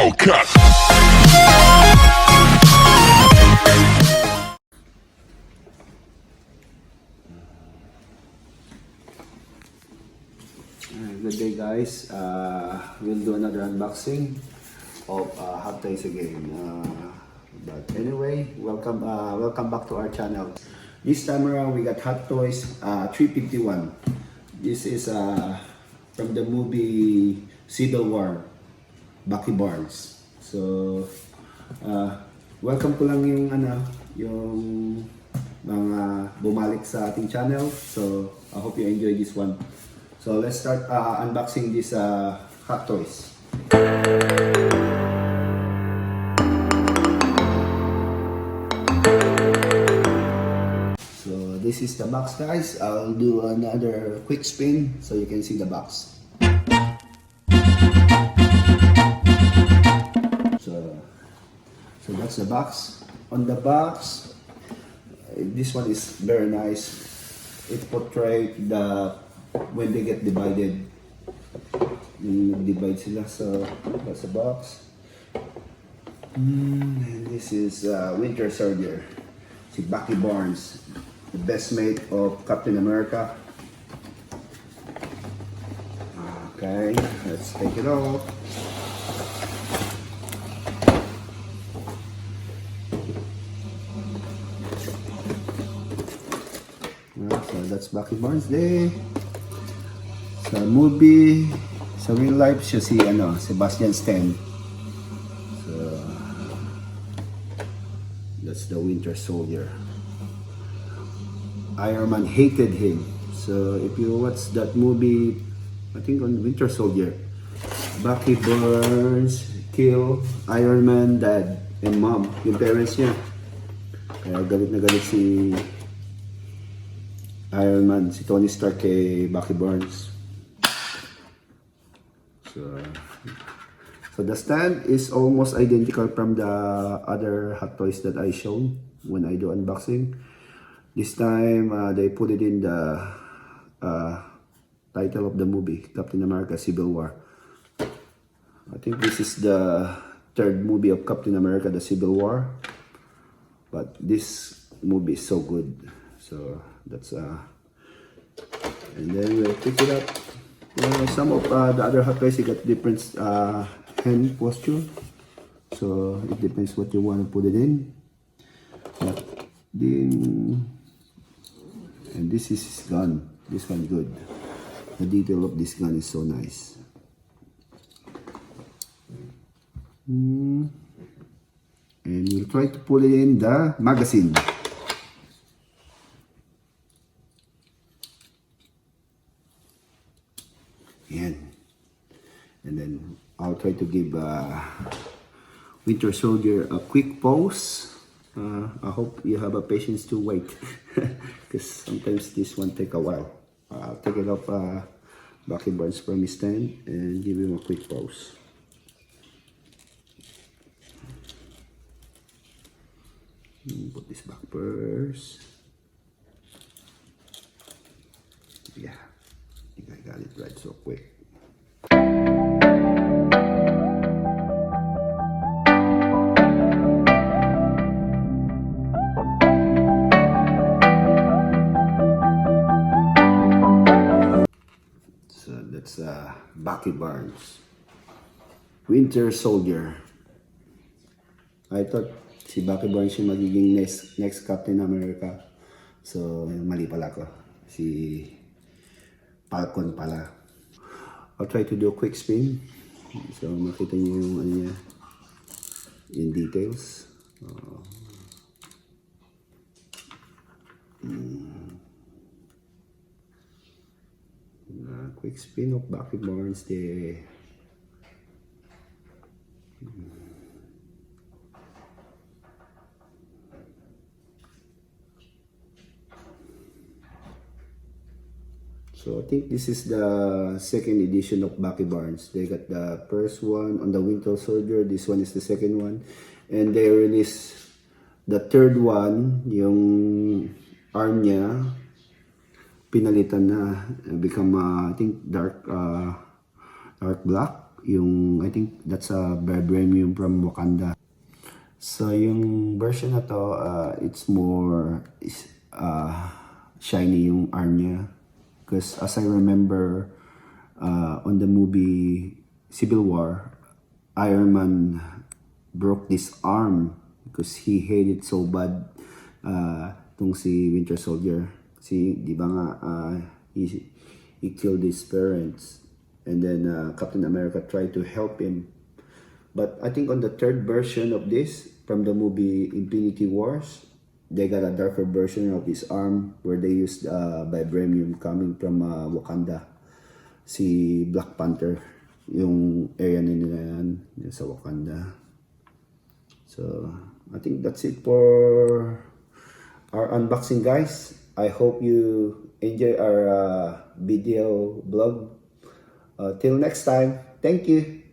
Hellcat. Good day guys, we'll do another unboxing of Hot Toys again. But anyway, welcome back to our channel. This time around we got Hot Toys 351. This is from the movie Civil War, Bucky Barnes. So welcome ko lang yung yung mga bumalik sa ating channel. So I hope you enjoy this one. So let's start unboxing this Hot Toys. So this is the box guys. I'll do another quick spin so you can see the box. So that's the box. On the box, this one is very nice. It portrays when they get divided, divide sila. So that's the box. And this is Winter Soldier, si Bucky Barnes, the best mate of Captain America. Okay, let's take it off. So that's Bucky Barnes Day. Sa movie, sa real life siya si Sebastian Stan. So that's the Winter Soldier. Iron Man hated him. So if you watch that movie, I think on Winter Soldier, Bucky Barnes kill Iron Man dad and mom, yung parents niya. Kaya galit na galit si Iron Man, si Tony Stark kay Bucky Barnes. So the stand is almost identical from the other Hot Toys that I shown when I do unboxing. This time they put it in the title of the movie, Captain America Civil War. I think this is the third movie of Captain America, the Civil War. But this movie is so good. So that's and then we'll pick it up. Some of the other Hot Toys, you got different hand posture, so it depends what you want to put it in. But then, and this is his gun. This one good. The detail of this gun is so nice. And we'll try to pull it in the magazine. And then I'll try to give Winter Soldier a quick pause. I hope you have a patience to wait, because sometimes this one take a while. I'll take it off Bucky Barnes from his stand and give him a quick pause. Put this back first. Yeah, I think I got it right so quick. So that's Bucky Barnes, Winter Soldier. I thought si Bucky Barnes yung magiging next Captain America. So mali pala ko. Si Falcon pala. I'll try to do a quick spin. So makita niyo yung niya in details. Quick spin of Bucky Barnes there. So I think this is the second edition of Bucky Barnes. They got the first one on the Winter Soldier. This one is the second one. And they released the third one, yung arm niya, pinalitan na, become I think dark black, Yung, I think that's a vibranium from Wakanda. So, yung version na to, it's more shiny yung arm niya. Because as I remember, on the movie Civil War, Iron Man broke this arm because he hated so bad tong si Winter Soldier. Di ba nga, he killed his parents. And then Captain America tried to help him. But I think on the third version of this, from the movie Infinity Wars, they got a darker version of his arm where they used vibranium coming from Wakanda. Si Black Panther, yung area nila yan sa Wakanda. So, I think that's it for our unboxing, guys. I hope you enjoy our video blog. Till next time, thank you.